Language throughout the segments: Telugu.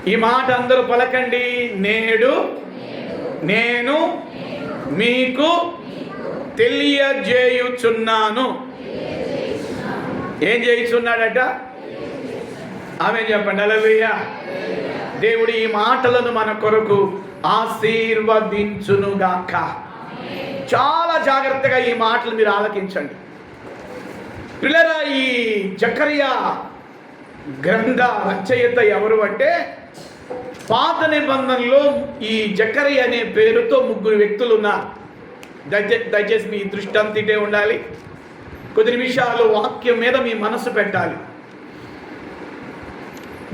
ఈ మాట అందరూ పలకండి. నేడు నేను మీకు తెలియజేయుచున్నాను. ఏం చేయుచున్నాడట? ఆమె చెప్పండి. హల్లెలూయా. దేవుడు ఈ మాటలను మన కొరకు ఆశీర్వదించునుగాక. చాలా జాగ్రత్తగా ఈ మాటలు మీరు ఆలకించండి. పిల్లరా, ఈ జకరియా గ్రంథ రచయిత ఎవరు అంటే, పాత నిబంధనలో ఈ జకరియా అనే పేరుతో 3 వ్యక్తులు ఉన్నారు. దయచేసి మీ దృష్టి అంతిటే ఉండాలి. కొద్ది నిమిషాలు వాక్యం మీద మీ మనసు పెట్టాలి.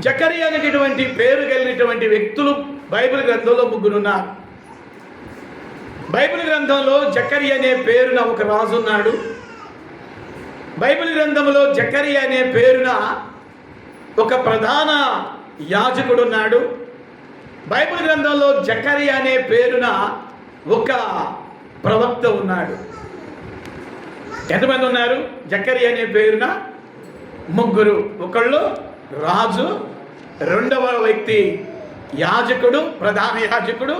జకరియా అనేటటువంటి పేరు కలిగినటువంటి వ్యక్తులు బైబిల్ గ్రంథంలో 3 ఉన్నారు. బైబిల్ గ్రంథంలో జకరియా అనే పేరున ఒక రాజు ఉన్నాడు. బైబిల్ గ్రంథంలో జకరియా అనే పేరున ఒక ప్రధాన యాజకుడు ఉన్నాడు. బైబిల్ గ్రంథంలో జకరియా అనే పేరున ఒక ప్రవక్త ఉన్నాడు. ఎంతమంది ఉన్నారు? జకరియా అనే పేరున 3. ఒకళ్ళు రాజు, రెండవ వ్యక్తి యాజకుడు, ప్రధాన యాజకుడు,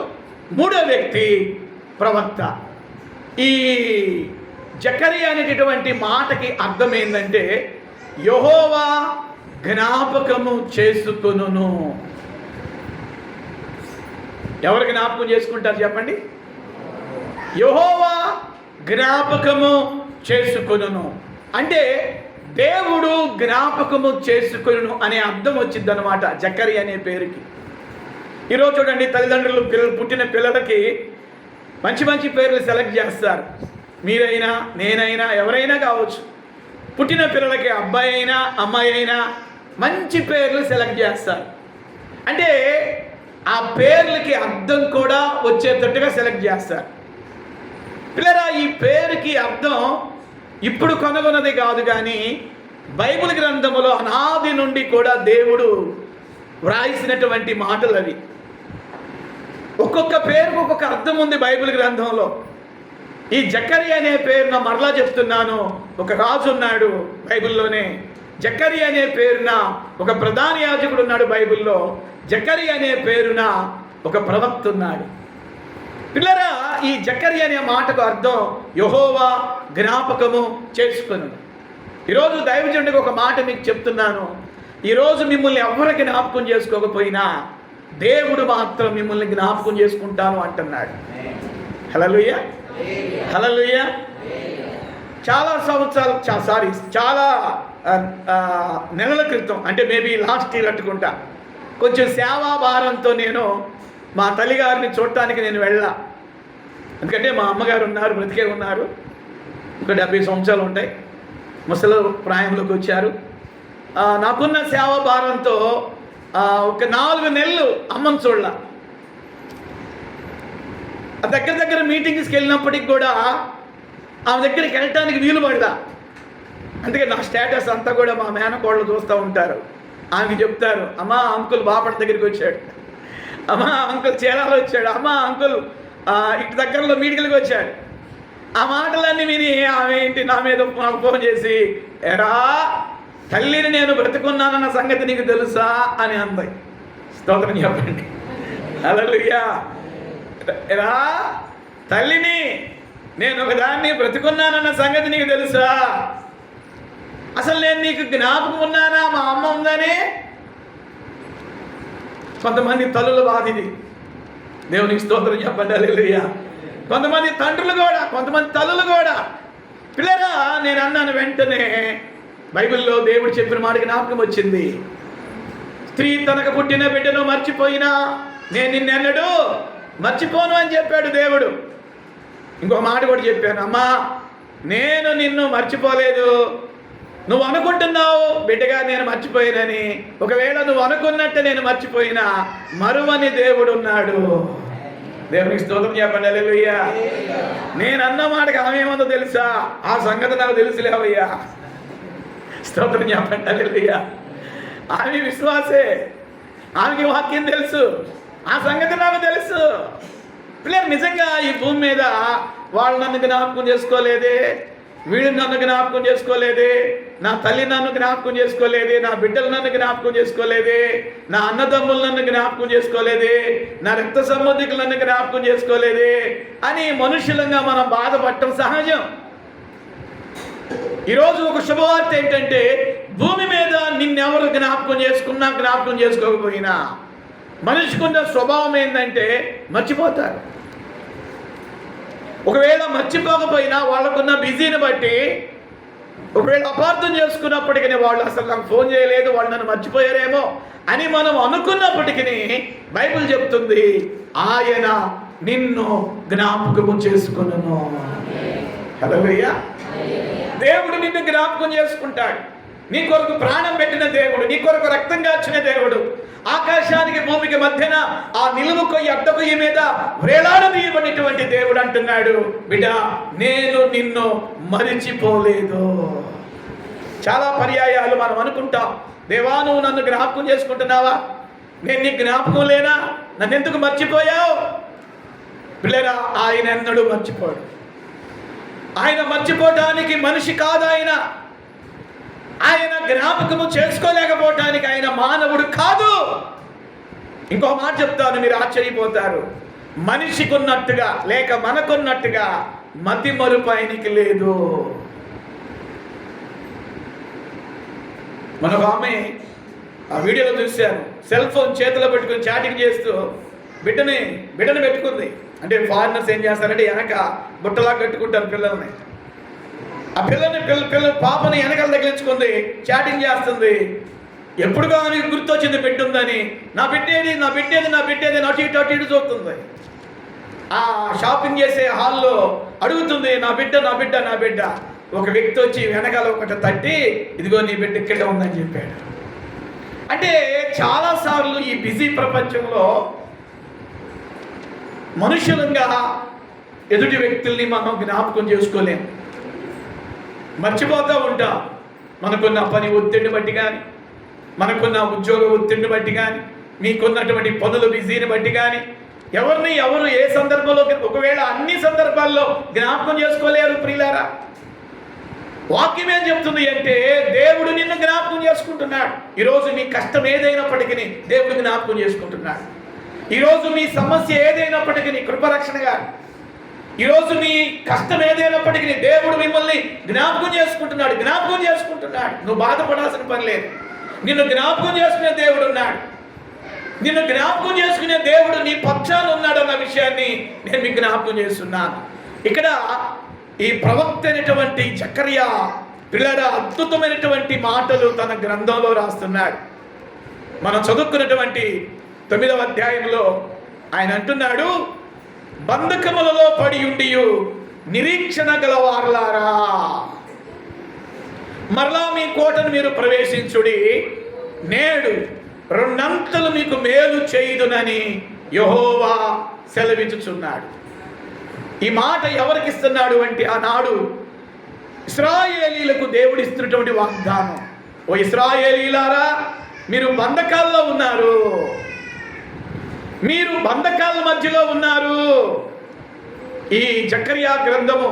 మూడవ వ్యక్తి ప్రవక్త. ఈ జకరియా అనేటటువంటి మాటకి అర్థం ఏంటంటే, యెహోవా జ్ఞాపకము చేసుకొనును. ఎవరు జ్ఞాపకం చేసుకుంటారు చెప్పండి? యెహోవా జ్ఞాపకము చేసుకొనును అంటే దేవుడు జ్ఞాపకము చేసుకొనును అనే అర్థం వచ్చింది అన్నమాట జకరియా అనే పేరుకి. ఈరోజు చూడండి, తల్లిదండ్రులు పుట్టిన పిల్లలకి మంచి మంచి పేర్లు సెలెక్ట్ చేస్తారు. మీరైనా నేనైనా ఎవరైనా కావచ్చు. పుట్టిన పిల్లలకి అబ్బాయి అయినా అమ్మాయి అయినా మంచి పేర్లు సెలెక్ట్ చేస్తారు. అంటే ఆ పేర్లకి అర్థం కూడా వచ్చేటట్టుగా సెలెక్ట్ చేస్తారు. పిల్లరా, ఈ పేరుకి అర్థం ఇప్పుడు కనుగొన్నది కాదు, కానీ బైబిల్ గ్రంథములో అనాది నుండి కూడా దేవుడు వ్రాసినటువంటి మాటలు అవి. ఒక్కొక్క పేరుకు ఒక్కొక్క అర్థం ఉంది బైబిల్ గ్రంథంలో. ఈ జకరియా అనే పేరున మరలా చెప్తున్నాను, ఒక రాజు ఉన్నాడు బైబిల్లోనే. జకరియా అనే పేరున ఒక ప్రధాన యాజకుడు ఉన్నాడు బైబిల్లో. జకరియా అనే పేరున ఒక ప్రవక్త ఉన్నాడు. పిల్లరా, ఈ జకరియా అనే మాటకు అర్థం యెహోవా జ్ఞాపకము చేసుకొను. ఈరోజు దైవజనుడికి ఒక మాట మీకు చెప్తున్నాను. ఈరోజు మిమ్మల్ని ఎవరు జ్ఞాపకం చేసుకోకపోయినా దేవుడు మాత్రం మిమ్మల్ని జ్ఞాపకం చేసుకుంటాను అంటున్నాడు. హల్లెలూయా, హల్లెలూయా. చాలా సంవత్సరాలు చాలా నెలల క్రితం, అంటే మేబీ లాస్ట్ ఇయర్ అట్టుకుంటా, కొంచెం సేవా భారంతో నేను మా తల్లిగారిని చూడటానికి నేను వెళ్ళా. ఎందుకంటే మా అమ్మగారు ఉన్నారు, బ్రతికే ఉన్నారు. ఇంకా 70 సంవత్సరాలు ఉంటాయి, ముసలి ప్రాయంలోకి వచ్చారు. నాకున్న సేవా భారంతో ఒక 4 నెలలు అమ్మని చూడలా. దగ్గర మీటింగ్స్కి వెళ్ళినప్పటికి కూడా ఆమె దగ్గరికి వెళ్ళటానికి వీలు పడదా. అందుకే నా స్టేటస్ అంతా కూడా మా మేనకోళ్ళు చూస్తూ ఉంటారు. ఆమెకి చెప్తారు, అమ్మా అంకుల్ బాపట దగ్గరికి వచ్చాడు, అమ్మా అంకుల్ చీరాలు వచ్చాడు, అమ్మా అంకుల్ ఇటు దగ్గరలో మీటింగ్కి వచ్చాడు. ఆ మాటలన్నీ విని ఆమె ఏంటి నా మీద నాకు ఫోన్ చేసి, ఎరా తల్లిని నేను బ్రతుకున్నానన్న సంగతి నీకు తెలుసా అని అంది. స్తోత్రం చెప్పండి. హల్లెలూయా. ఎరా తల్లిని నేను ఒకదాన్ని బ్రతుకున్నానన్న సంగతి నీకు తెలుసా? అసలు నేను నీకు జ్ఞాపకం ఉన్నానా? మా అమ్మ ఉందని. కొంతమంది తల్లుల బాధిది. దేవునికి స్తోత్రం చెప్పండి. హల్లెలూయా. కొంతమంది తండ్రులు కూడా, కొంతమంది తల్లులు కూడా. పిల్లరా, నేను అన్నాను వెంటనే బైబిల్లో దేవుడు చెప్పిన మాట జ్ఞాపకం వచ్చింది. స్త్రీ తనకు పుట్టిన బిడ్డను మర్చిపోయినా నేను నిన్నెన్నడూ మర్చిపోను అని చెప్పాడు దేవుడు. ఇంకో మాట కూడా చెప్పాను, అమ్మా నేను నిన్ను మర్చిపోలేదు. నువ్వు అనుకుంటున్నావు బిడ్డగా నేను మర్చిపోయినని. ఒకవేళ నువ్వు అనుకున్నట్టే నేను మర్చిపోయినా మరువని దేవుడు ఉన్నాడు. దేవునికి స్తోత్రం చెప్పండి. హల్లెలూయా. నేను అన్న మాటకి ఆమె ఏమందో తెలుసా? ఆ సంగతి నాకు తెలుసులేవయ్యా. స్తోత్రం చెప్పండి. హల్లెలూయా. ఆమె విశ్వాసే, ఆమెకి వాక్యం తెలుసు, ఆ సంగతి నాకు తెలుసు. పిల్లలు నిజంగా ఈ భూమి మీద వాళ్ళు నన్ను జ్ఞాపకం చేసుకోలేదే, వీళ్ళు నన్ను జ్ఞాపకం చేసుకోలేదే, నా తల్లి నన్ను జ్ఞాపకం చేసుకోలేదే, నా బిడ్డలు నన్ను జ్ఞాపకం చేసుకోలేదే, నా అన్నదమ్ములు నన్ను జ్ఞాపకం చేసుకోలేదే, నా రక్త సంబంధికులు నన్ను జ్ఞాపకం చేసుకోలేదే అని మనుషులంగా మనం బాధపడటం సహజం. ఈరోజు ఒక శుభవార్త ఏంటంటే, భూమి మీద నిన్నెవరు జ్ఞాపకం చేసుకున్నా జ్ఞాపకం చేసుకోకపోయినా మనిషికున్న స్వభావం ఏంటంటే మర్చిపోతారు. ఒకవేళ మర్చిపోకపోయినా వాళ్ళకున్న బిజీని బట్టి, ఒకవేళ అపార్థం చేసుకున్నప్పటికీ వాళ్ళు అసలు నాకు ఫోన్ చేయలేదు, వాళ్ళు నన్ను మర్చిపోయారేమో అని మనం అనుకున్నప్పటికీ బైబిల్ చెప్తుంది, ఆయన నిన్ను జ్ఞాపకము చేసుకును. హల్లెలూయా. దేవుడు నిన్ను జ్ఞాపకం చేసుకుంటాడు. నీ కొరకు ప్రాణం పెట్టిన దేవుడు, నీ కొరకు రక్తం కార్చిన దేవుడు, ఆకాశానికి భూమికి మధ్యన ఆ నిలువు కొయ్యి అడ్డ కొయ్యి మీద వేలాడదీయబడినటువంటి దేవుడు అంటున్నాడు, బిడ్డ నేను నిన్ను మరిచిపోలేదు. చాలా పర్యాయాలు మనం అనుకుంటాం, దేవా నువ్వు నన్ను జ్ఞాపకం చేసుకుంటున్నావా, నేను నీ జ్ఞాపకం లేనా, నన్ను ఎందుకు మర్చిపోయావు? పిల్లరా, ఆయన ఎన్నడూ మర్చిపోడు. ఆయన మర్చిపోవటానికి మనిషి కాదు. ఆయన జ్ఞాపకము చేసుకోలేకపోవటానికి ఆయన మానవుడు కాదు. ఇంకో మాట చెప్తాను, మీరు ఆశ్చర్యపోతారు. మనిషికి ఉన్నట్టుగా లేక మనకున్నట్టుగా మతి మరుపు ఆయనకి లేదు. మనకు ఆమె ఆ వీడియోలో చూశాను, సెల్ ఫోన్ చేతిలో పెట్టుకుని చాటింగ్ చేస్తూ బిడ్డను పెట్టుకుంది. అంటే ఫారినర్స్ ఏం చేస్తారంటే వెనక బుట్టలా కట్టుకుంటారు పిల్లల్ని. ఆ పిల్ల పాపని వెనకాల తగిలించుకుంది, చాటింగ్ చేస్తుంది. ఎప్పుడుగా అని గుర్తొచ్చింది పెట్టుందని, నా బిడ్డేది అటు ఇటు చూస్తుంది. ఆ షాపింగ్ చేసే హాల్లో అడుగుతుంది, నా బిడ్డ. ఒక వ్యక్తి వచ్చి వెనకాల ఒకటి తట్టి, ఇదిగో నీ బిడ్డ ఇక్కడ ఉందని చెప్పాడు. అంటే చాలాసార్లు ఈ బిజీ ప్రపంచంలో మనుషులంగా ఎదుటి వ్యక్తుల్ని మనం జ్ఞాపకం చేసుకోలేం, మర్చిపోతూ ఉంటాం. మనకున్న పని ఒత్తిడిని బట్టి కానీ, మనకున్న ఉద్యోగ ఒత్తిడిని బట్టి కానీ, మీకున్నటువంటి పనుల బిజీని బట్టి కానీ, ఎవరు ఏ సందర్భంలో, ఒకవేళ అన్ని సందర్భాల్లో జ్ఞాపకం చేసుకోలేరు. ప్రియులారా, వాక్యం ఏం చెప్తుంది అంటే, దేవుడు నిన్ను జ్ఞాపకం చేసుకుంటున్నాడు. ఈరోజు మీ కష్టం ఏదైనప్పటికీ దేవుడు జ్ఞాపకం చేసుకుంటున్నాడు. ఈరోజు మీ సమస్య ఏదైనప్పటికీ కృపరక్షణగా, ఈరోజు మీ కష్టం ఏదైనప్పటికీ దేవుడు మిమ్మల్ని జ్ఞాపకం చేసుకుంటున్నాడు. నువ్వు బాధపడాల్సిన పని లేదు. నిన్ను జ్ఞాపకం చేసుకునే దేవుడు ఉన్నాడు. నిన్ను జ్ఞాపకం చేసుకునే దేవుడు నీ పక్షాన ఉన్నాడు అన్న విషయాన్ని నేను మీకు జ్ఞాపకం చేస్తున్నాను. ఇక్కడ ఈ ప్రవక్త అయినటువంటి జకర్యా పిల్లల అద్భుతమైనటువంటి మాటలు తన గ్రంథంలో రాస్తున్నాడు. మనం చదువుకున్నటువంటి 9వ అధ్యాయంలో ఆయన అంటున్నాడు, బంధకములలో పడి ఉండియు నిరీక్షణ గలవారలారా, మరలా మీ కోటను మీరు ప్రవేశించుడి, నేడు రెండంతలు మీకు మేలు చేయుదునని యెహోవా సెలవిచ్చుచున్నాడు. ఈ మాట ఎవరికి ఇస్తున్నాడు అంటే, ఆనాడు ఇశ్రాయేలీలకు దేవుడు ఇస్తున్నటువంటి వాగ్దానం. ఓ ఇశ్రాయేలీలారా, మీరు బంధకాల్లో ఉన్నారు, మీరు బంధకాల మధ్యలో ఉన్నారు. ఈ జకర్యా గ్రంథము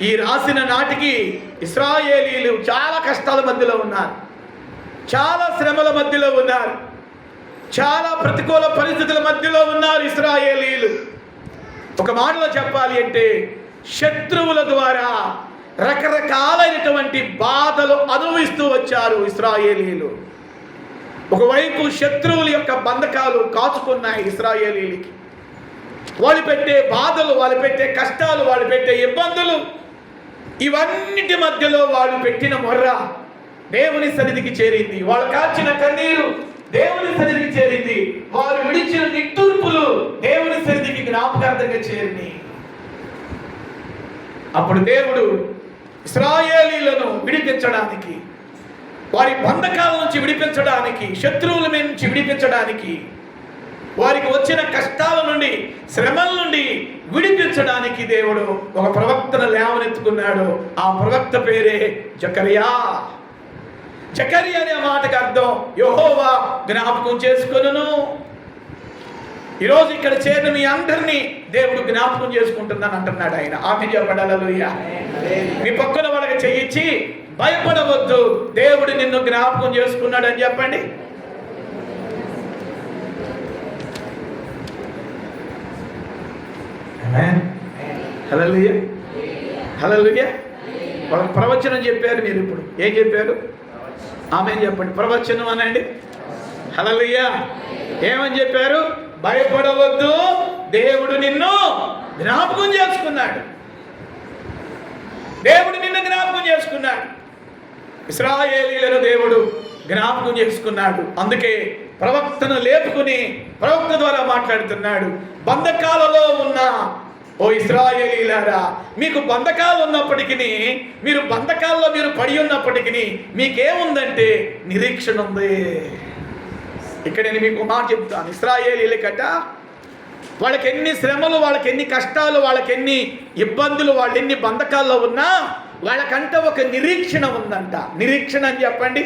ఈ రాసిన నాటికి ఇశ్రాయేలీలు చాలా కష్టాల మధ్యలో ఉన్నారు, చాలా శ్రమల మధ్యలో ఉన్నారు, చాలా ప్రతికూల పరిస్థితుల మధ్యలో ఉన్నారు ఇశ్రాయేలీలు. ఒక మాటలో చెప్పాలి అంటే, శత్రువుల ద్వారా రకరకాలైనటువంటి బాధలు అనుభవిస్తూ వచ్చారు ఇశ్రాయేలీలు. ఒకవైపు శత్రువుల యొక్క బంధకాలు కాచుకున్నాయి ఇశ్రాయేలీలకి. వాళ్ళు పెట్టే బాధలు, వాళ్ళు పెట్టే కష్టాలు, వాళ్ళు పెట్టే ఇబ్బందులు, ఇవన్నిటి మధ్యలో వాళ్ళు పెట్టిన మొర్ర దేవుని సన్నిధికి చేరింది. వాళ్ళు కాచిన కన్నీరు దేవుని సన్నిధికి చేరింది. వారు విడిచిన నిట్టూర్పులు దేవుని సన్నిధికి జ్ఞాపకార్థంగా చేరింది. అప్పుడు దేవుడు ఇశ్రాయేలీలను విడిపించడానికి, వారి బంధకాల నుంచి విడిపించడానికి, శత్రువుల మీద నుంచి విడిపించడానికి, వారికి వచ్చిన కష్టాల నుండి, శ్రమల నుండి విడిపించడానికి దేవుడు ఒక ప్రవక్తను లేవనెత్తుకున్నాడు. ఆ ప్రవక్త పేరే జకర్యా. జకర్యా అనే మాటకు అర్థం యెహోవా జ్ఞాపకం చేసుకొనును. ఈరోజు ఇక్కడ చేరిన మీ అందరినీ దేవుడు జ్ఞాపకం చేసుకుంటున్నాను అంటున్నాడు ఆయన. ఆమె చెప్పండి హల్లెలూయా. మీ పక్కన వాళ్ళకి చెయ్యిచ్చి భయపడవద్దు, దేవుడు నిన్ను జ్ఞాపకం చేసుకున్నాడు అని చెప్పండి. హల్లెలూయా, హల్లెలూయా. వాళ్ళకి ప్రవచనం చెప్పారు, మీరు ఇప్పుడు ఏం చెప్పారు? ఆమేన్ చెప్పండి. ప్రవచనం అనండి. హల్లెలూయా. ఏమని చెప్పారు? భయపడవద్దు, దేవుడు నిన్ను జ్ఞాపకం చేసుకున్నాడు. దేవుడు నిన్ను జ్ఞాపకం చేసుకున్నాడు. ఇశ్రాయేలీయులను దేవుడు జ్ఞాపకం చేసుకున్నాడు. అందుకే ప్రవక్తను లేపుకుని ప్రవక్త ద్వారా మాట్లాడుతున్నాడు. బంధకాలలో ఉన్న ఓ ఇశ్రాయేలీయులారా, మీకు బంధకాలు ఉన్నప్పటికీ, మీరు బంధకాల్లో మీరు పడి ఉన్నప్పటికీ మీకేముందంటే నిరీక్షణ ఉంది. ఇక్కడ నేను మీకు మాట చెప్తాను. ఇశ్రాయేలీయులకట వాళ్ళకి ఎన్ని శ్రమలు, వాళ్ళకి ఎన్ని కష్టాలు, వాళ్ళకి ఎన్ని ఇబ్బందులు, వాళ్ళు ఎన్ని బంధకాల్లో ఉన్నా వాళ్ళకంట ఒక నిరీక్షణ ఉందంట. నిరీక్షణ అని చెప్పండి.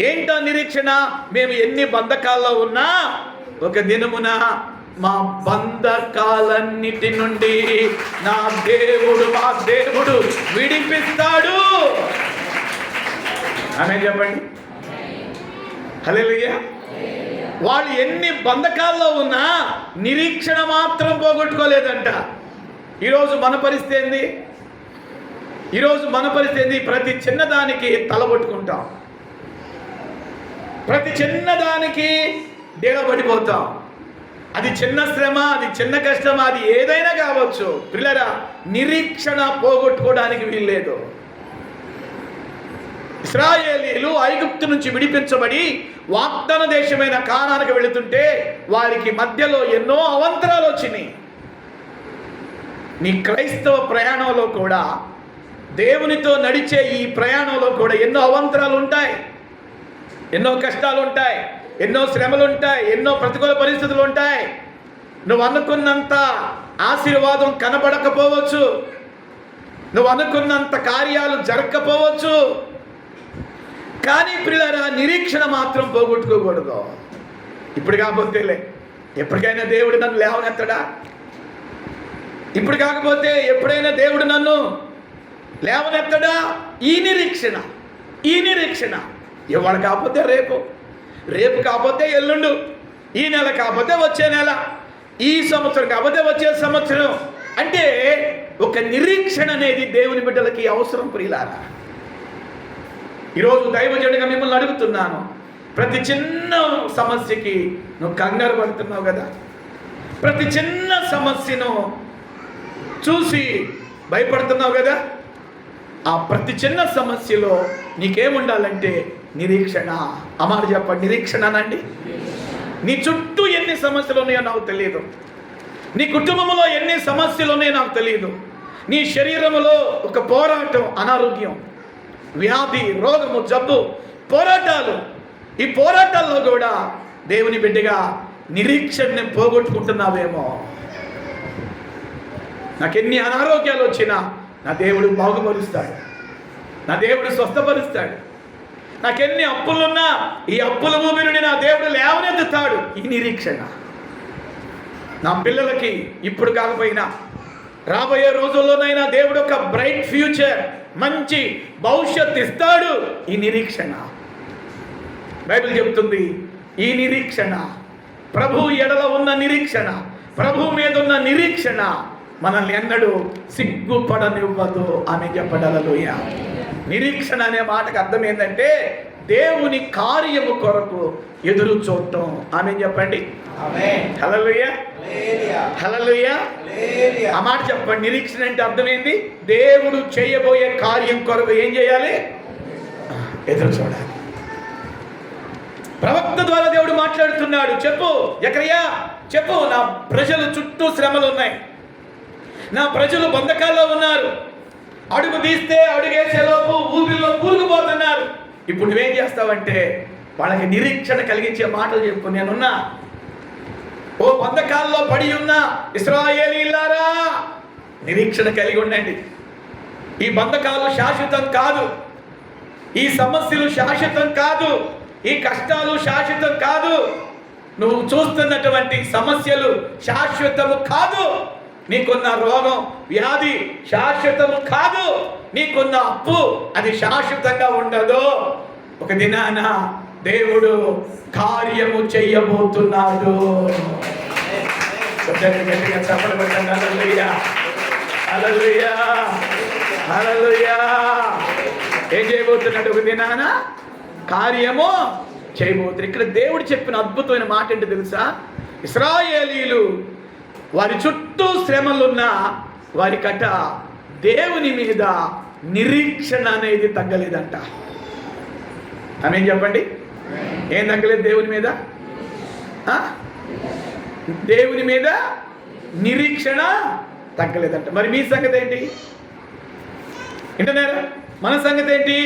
ఏంటో నిరీక్షణ? మేము ఎన్ని బంధకాల్లో ఉన్నా ఒక దినమున మా బంధకాలన్నిటి నుండి మా దేవుడు విడిపిస్తాడు. ఆమె చెప్పండి. హల్లెలూయా. వాళ్ళు ఎన్ని బంధకాల్లో ఉన్నా నిరీక్షణ మాత్రం పోగొట్టుకోలేదంట. ఈరోజు మన పరిస్థితి ఏంది? ప్రతి చిన్నదానికి తలబొట్టుకుంటాం, ప్రతి చిన్నదానికి డేగబడిపోతాం. అది చిన్న శ్రమ, అది చిన్న కష్టం, అది ఏదైనా కావచ్చు. పిల్లరా, నిరీక్షణ పోగొట్టుకోవడానికి వీల్లేదు. ఇశ్రాయేలీయులు ఐగుప్తు నుంచి విడిపించబడి వాగ్దాన దేశమైన కానానికి వెళుతుంటే వారికి మధ్యలో ఎన్నో అవాంతరాలు వచ్చినాయి. నీ క్రైస్తవ ప్రయాణంలో కూడా, దేవునితో నడిచే ఈ ప్రయాణంలో కూడా ఎన్నో అవాంతరాలు ఉంటాయి, ఎన్నో కష్టాలు ఉంటాయి, ఎన్నో శ్రమలు ఉంటాయి, ఎన్నో ప్రతికూల పరిస్థితులు ఉంటాయి. నువ్వు అనుకున్నంత ఆశీర్వాదం కనబడకపోవచ్చు, నువ్వు అనుకున్నంత కార్యాలు జరగకపోవచ్చు. కానీ ప్రియులారా, నిరీక్షణ మాత్రం పోగొట్టుకోకూడదు. ఇప్పుడు కాకపోతేలే, ఎప్పటికైనా దేవుడు నన్ను లేవనెత్తడా? ఇప్పుడు కాకపోతే ఎప్పుడైనా దేవుడు నన్ను లేవనెత్తడా? ఈ నిరీక్షణ ఇవాళ కాకపోతే రేపు కాకపోతే ఎల్లుండు, ఈ నెల కాకపోతే వచ్చే నెల, ఈ సంవత్సరం కాకపోతే వచ్చే సంవత్సరం. అంటే ఒక నిరీక్షణ అనేది దేవుని బిడ్డలకి అవసరం ప్రియులారా. ఈరోజు దైవజనుడిగా మిమ్మల్ని అడుగుతున్నాను, ప్రతి చిన్న సమస్యకి నువ్వు కంగారు పడుతున్నావు కదా, ప్రతి చిన్న సమస్యను చూసి భయపడుతున్నావు కదా. ఆ ప్రతి చిన్న సమస్యలో నీకేముండాలంటే నిరీక్షణ. అమాట చెప్పండి, నిరీక్షణనండి. నీ చుట్టూ ఎన్ని సమస్యలు ఉన్నాయో నాకు తెలియదు, నీ కుటుంబంలో ఎన్ని సమస్యలు ఉన్నాయో నాకు తెలియదు, నీ శరీరంలో ఒక పోరాటం, అనారోగ్యం, వ్యాధి, రోగము, జబ్బు, పోరాటాలు. ఈ పోరాటాల్లో కూడా దేవుని బిడ్డగా నిరీక్షణని పోగొట్టుకుంటున్నావేమో. నాకెన్ని అనారోగ్యాలు వచ్చినా నా దేవుడు బాగుపరుస్తాడు, నా దేవుడు స్వస్థపరుస్తాడు. నాకెన్ని అప్పులున్నా ఈ అప్పుల ఊబిని నా దేవుడు లేవనెత్తుతాడు. ఈ నిరీక్షణ. నా పిల్లలకి ఇప్పుడు కాకపోయినా రాబోయే రోజుల్లోనైనా దేవుడు ఒక బ్రైట్ ఫ్యూచర్, మంచి భవిష్యత్తు ఇస్తాడు. ఈ నిరీక్షణ. బైబిల్ చెప్తుంది ఈ నిరీక్షణ, ప్రభు ఎడల ఉన్న నిరీక్షణ, ప్రభు మీద ఉన్న నిరీక్షణ మనల్ని ఎన్నడూ సిగ్గుపడనివ్వదు. ఆమె చెప్పడలలోయ. నిరీక్షణ అనే మాటకు అర్థం ఏంటంటే దేవుని కార్యము కొరకు ఎదురు చూడటం. ఆమె చెప్పండి. హల్లెలూయా, హల్లెలూయా. ఆ మాట చెప్పండి. నిరీక్షణ అంటే అర్థమైంది, దేవుడు చేయబోయే కార్యం కొరకు ఏం చేయాలి? ఎదురు చూడాలి. ప్రవక్త ద్వారా దేవుడు మాట్లాడుతున్నాడు. చెప్పు జకరియా, చెప్పు, నా ప్రజలు చుట్టూ శ్రమలు ఉన్నాయి, నా ప్రజలు బంధకాల్లో ఉన్నారు, అడుగు తీస్తే అడుగేసేలోపు ఊబిలో కూరుకుపోతున్నారు. ఇప్పుడు నువ్వేం చేస్తావంటే వాళ్ళకి నిరీక్షణ కలిగించే మాటలు చెప్పు. నేనున్నా, ఓ బంధకాల్లో పడి ఉన్న ఇశ్రాయేలీయులారా, నిరీక్షణ కలిగి ఉండండి. ఈ బంధకాలు శాశ్వతం కాదు, ఈ సమస్యలు శాశ్వతం కాదు, ఈ కష్టాలు శాశ్వతం కాదు, నువ్వు చూస్తున్నటువంటి సమస్యలు శాశ్వతము కాదు. నీకున్న రోగం వ్యాధి శాశ్వతము కాదు. నీకున్న అప్పు అది శాశ్వతంగా ఉండదు. ఒక దినాన దేవుడు కార్యము చెయ్యబోతున్నాడు. గట్టిగా చప్పట్లు కొట్టండి. హల్లెలూయా, హల్లెలూయా, హల్లెలూయా. ఏం చేయబోతున్నాడు? ఒక దినాన కార్యము చేయబోతున్నారు. ఇక్కడ దేవుడు చెప్పిన అద్భుతమైన మాట ఏంటో తెలుసా? ఇశ్రాయేలీలు వారి చుట్టూ శ్రమలున్నా వారికట దేవుని మీద నిరీక్షణ అనేది తగ్గలేదంట. ఆమేన్ చెప్పండి. ఏం తగ్గలేదు దేవుని మీద? దేవుని మీద నిరీక్షణ తగ్గలేదంట. మరి మీ సంగతి ఏంటి? వింటున్నారా? మన సంగతి ఏంటి?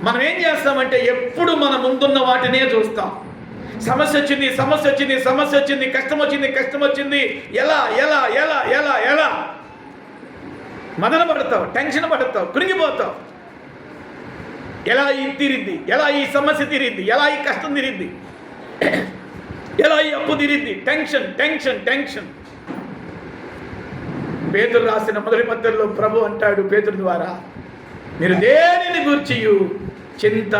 మనం ఏం చేస్తామంటే ఎప్పుడు మన ముందున్న వాటినే చూస్తాం. సమస్య వచ్చింది, సమస్య వచ్చింది, సమస్య వచ్చింది, కష్టం వచ్చింది, కష్టం వచ్చింది, ఎలా ఎలా ఎలా ఎలా ఎలా మదన పడతావు, టెన్షన్ పడతావు, కురింగిపోతావు. ఎలా ఈ తీరింది, ఎలా ఈ సమస్య తీరింది, ఎలా ఈ కష్టం తీరింది, ఎలా ఈ అప్పు తీరింది, టెన్షన్ టెన్షన్ టెన్షన్. పేతురు రాసిన మొదటి పత్రికలో ప్రభు అంటాడు పేతురు ద్వారా, మీరు దేనిని గూర్చి చింత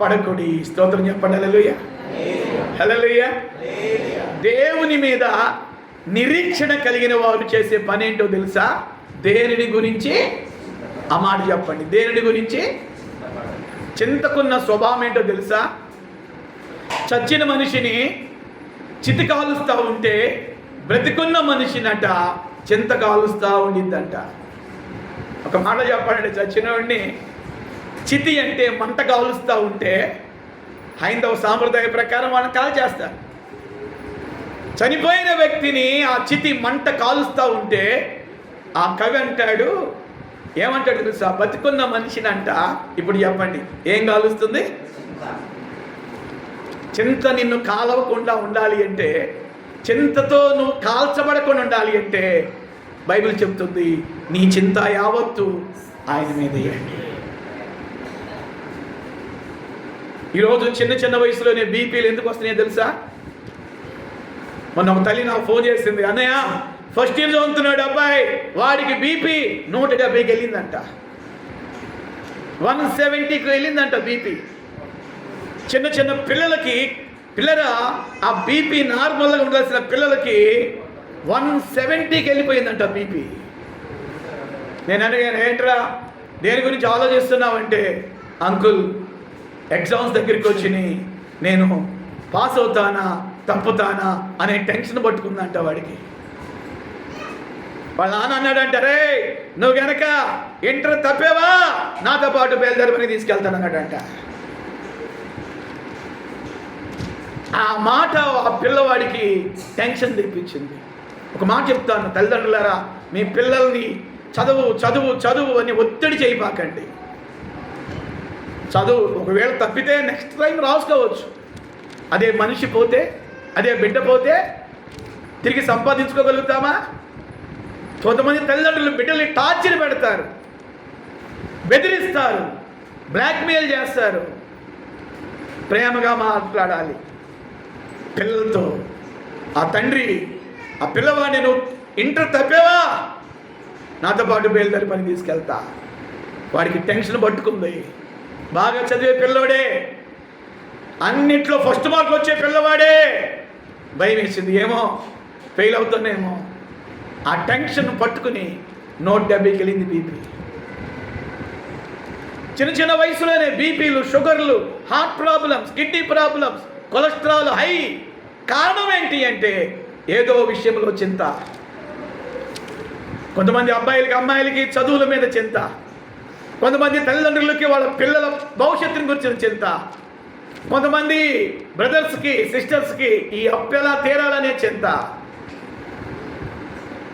పడకుడి. స్తోత్రం చెప్పండి. హల్లెలూయా, హల్లెలూయా. దేవుని మీద నిరీక్షణ కలిగిన వారు చేసే పని ఏంటో తెలుసా? దేనిని గురించి? ఆ మాట చెప్పండి. దేనిని గురించి? చింతకున్న స్వభావం ఏంటో తెలుసా? చచ్చిన మనిషిని చితి కాలుస్తూ ఉంటే బ్రతికున్న మనిషినట చింత కాలుస్తూ ఉండిద్దంట. ఒక మాట చెప్పండి, చచ్చినవాడిని చితి అంటే మంట కాలుస్తూ ఉంటే హైందవ సాంప్రదాయ ప్రకారం వాళ్ళని కాల్ చేస్తారు. చనిపోయిన వ్యక్తిని ఆ చితి మంట కాలుస్తూ ఉంటే ఆ కవి అంటాడు, ఏమంటాడు తెలుసా? బతికున్న మనిషిని అంట. ఇప్పుడు చెప్పండి, ఏం కాలుస్తుంది? చింత నిన్ను కాలవకుండా ఉండాలి అంటే, చింతతో నువ్వు కాల్చబడకుండా ఉండాలి అంటే బైబిల్ చెప్తుంది, నీ చింత యావత్తు ఆయన మీద వేయండి. ఈరోజు చిన్న చిన్న వయసులోనే బీపీలు ఎందుకు వస్తున్నాయో తెలుసా? మొన్న ఒక తల్లి నాకు ఫోన్ చేసింది, అన్నయ్య ఫస్ట్ ఇయర్ చదువుతున్నాడు అబ్బాయి, వాడికి బీపీ 170కి వెళ్ళిందంట, 170కి వెళ్ళిందంట బీపీ. చిన్న చిన్న పిల్లరా ఆ బీపీ నార్మల్గా ఉండాల్సిన పిల్లలకి 170కి వెళ్ళిపోయిందంట బీపీ. నేను అడిగాను, ఏంట్రా దేని గురించి ఆలోచిస్తున్నావంటే, అంకుల్ ఎగ్జామ్స్ దగ్గరికి వచ్చినాయి, నేను పాస్ అవుతానా తప్పుతానా అనే టెన్షన్ పట్టుకుందంట వాడికి. వాళ్ళ నాన్న అన్నాడంట, రే నువ్వు గనక ఇంటర్ తప్పేవా నాతో పాటు బయలుదేరమని తీసుకెళ్తాను అన్నాడంట. ఆ మాట ఆ పిల్లవాడికి టెన్షన్ తెప్పించింది. ఒక మాట చెప్తాను, తల్లిదండ్రులారా, మీ పిల్లల్ని చదువు చదువు చదువు అని ఒత్తిడి చేయపాకండి. చదువు ఒకవేళ తప్పితే నెక్స్ట్ టైం రాసుకోవచ్చు. అదే మనిషి పోతే, అదే బిడ్డ పోతే తిరిగి సంపాదించుకోగలుగుతామా? కొంతమంది తల్లిదండ్రులు బిడ్డల్ని టార్చర్ పెడతారు, బెదిరిస్తారు, బ్లాక్మెయిల్ చేస్తారు. ప్రేమగా మాట్లాడాలి పిల్లలతో. ఆ తండ్రి ఆ పిల్లవాడిని, నువ్వు ఇంటర్ తప్పేవా నాతో పాటు బయలుదేరి పని తీసుకెళ్తా. వాడికి టెన్షన్ పట్టుకుంది. బాగా చదివే పిల్లవాడే, అన్నిట్లో ఫస్ట్ మార్కులు వచ్చే పిల్లవాడే, భయం వేసింది, ఏమో ఫెయిల్ అవుతానేమో. ఆ టెన్షన్ పట్టుకుని 170కి వెళ్ళింది బీపీ. చిన్న చిన్న వయసులోనే బీపీలు, షుగర్లు, heart problems, kidney problems, cholesterol high. కారణం ఏంటి అంటే ఏదో విషయంలో చింత. కొంతమంది అమ్మాయిలకి చదువుల మీద చింత, కొంతమంది తల్లిదండ్రులకి వాళ్ళ పిల్లల భవిష్యత్తుని గురించిన చింత, కొంతమంది బ్రదర్స్కి సిస్టర్స్కి ఈ అప్పు ఎలా తీరాలనే చింత.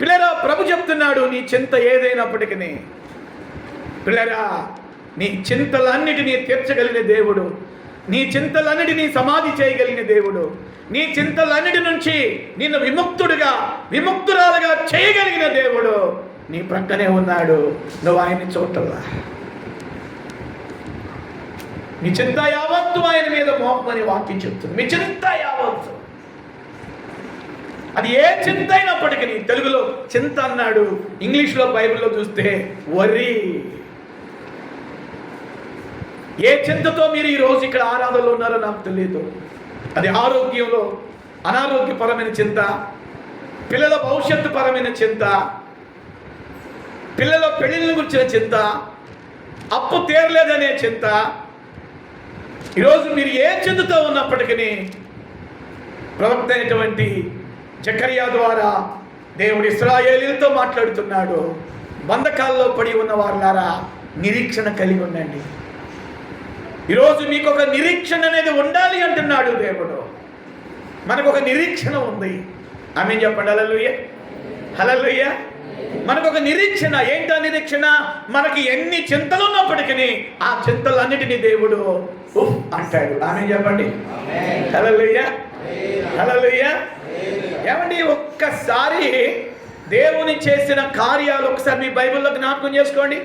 పిల్లరా, ప్రభు చెప్తున్నాడు, నీ చింత ఏదైనప్పటికీ పిల్లరా, నీ చింతలన్నిటినీ తీర్చగలిగిన దేవుడు, నీ చింతలన్నిటినీ సమాధి చేయగలిగిన దేవుడు, నీ చింతలన్నిటి నుంచి నిన్ను విముక్తురాలుగా చేయగలిగిన దేవుడు నీ ప్రక్కనే ఉన్నాడు. నువ్వు ఆయన్ని చూడలా. మీ చింత యావత్తు ఆయన మీద మోపమని వాక్యం చెప్తుంది. మీ చింత యావత్తు అది ఏ చింత అయినప్పటికీ, తెలుగులో చింత అన్నాడు, ఇంగ్లీష్లో బైబిల్లో చూస్తే వరి. ఏ చింతతో మీరు ఈరోజు ఇక్కడ ఆరాధనలో ఉన్నారో నాకు తెలియదు. అది ఆరోగ్యంలో అనారోగ్యపరమైన చింత, పిల్లల భవిష్యత్తు పరమైన చింత, పిల్లల పెళ్లిళ్ళ గురించిన చింత, అప్పు తీరలేదనే చింత. ఈరోజు మీరు ఏ చింతతో ఉన్నప్పటికీ ప్రవక్త అయినటువంటి జకర్యా ద్వారా దేవుడు ఇశ్రాయేలీయులతో మాట్లాడుతున్నాడు. బంధకాల్లో పడి ఉన్న వారులారా, నిరీక్షణ కలిగి ఉండండి. ఈరోజు మీకు ఒక నిరీక్షణ అనేది ఉండాలి అంటున్నాడు దేవుడు. మనకు ఒక నిరీక్షణ ఉంది. ఆమేన్ చెప్పండి. హల్లెలూయా, హల్లెలూయా. మనకు ఒక నిరీక్షణ. ఏంటా నిరీక్షణ? మనకి ఎన్ని చింతలు ఉన్నప్పటికీ ఆ చింతలన్నిటినీ దేవుడు ఉఫ్ అంటాడు. ఆమేన్ చెప్పండి. హల్లెలూయా, హల్లెలూయా. ఏమండి, ఒక్కసారి దేవుని చేసిన కార్యాలు ఒకసారి మీ బైబిల్లో జ్ఞాపకం చేసుకోండి.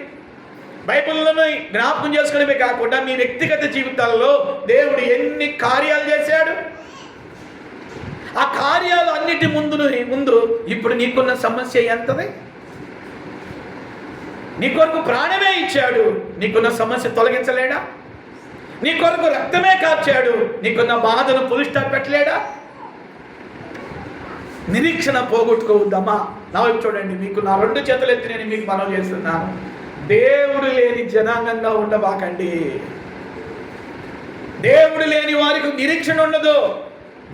బైబిల్లోనే జ్ఞాపకం చేసుకోవడమే కాకుండా మీ వ్యక్తిగత జీవితాల్లో దేవుడు ఎన్ని కార్యాలు చేశాడు. ఆ కార్యాలు అన్నిటి ముందు ఇప్పుడు నీకున్న సమస్య ఎంతది? నీ కొరకు ప్రాణమే ఇచ్చాడు, నీకున్న సమస్య తొలగించలేడా? నీ కొరకు రక్తమే కార్చాడు, నీకున్న బాధను ఫుల్ స్టాప్ పెట్టలేడా? నిరీక్షణ పోగొట్టుకోవద్దమ్మా. నా వైపు చూడండి. మీకు నా 2 చేతులు ఎత్తి నేను మీకు మనవి చేస్తున్నాను, దేవుడు లేని జనాంగంగా ఉండబాకండి. దేవుడు లేని వారికి నిరీక్షణ ఉండదు.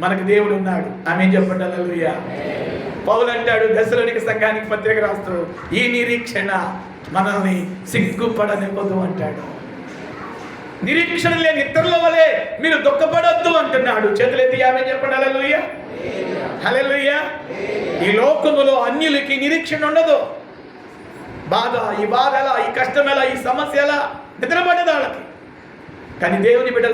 మనకు దేవుడు ఉన్నాడు. ఆమేన్ చెప్పండి. హల్లెలూయా. పౌలు అంటాడు దశలోనిక సంఘానికి పత్రిక రాస్తూ, ఈ నిరీక్షణ మనల్ని సిగ్గుపడనివ్వదు అంటాడు. నిరీక్షణ లేని ఇతరుల వలె మీరు దుఃఖపడొద్దు అంటున్నాడు. చేతులెత్తి ఆమేన్ చెప్పండి. హల్లెలూయా, హల్లెలూయా. ఈ లోకములో అన్యులకి నిరీక్షణ ఉండదు. ఈ బాధ ఎలా, ఈ కష్టం ఎలా, ఈ సమస్య ఎలా, నిద్రపడేది వాళ్ళకి. కానీ దేవుని బిడ్డలకి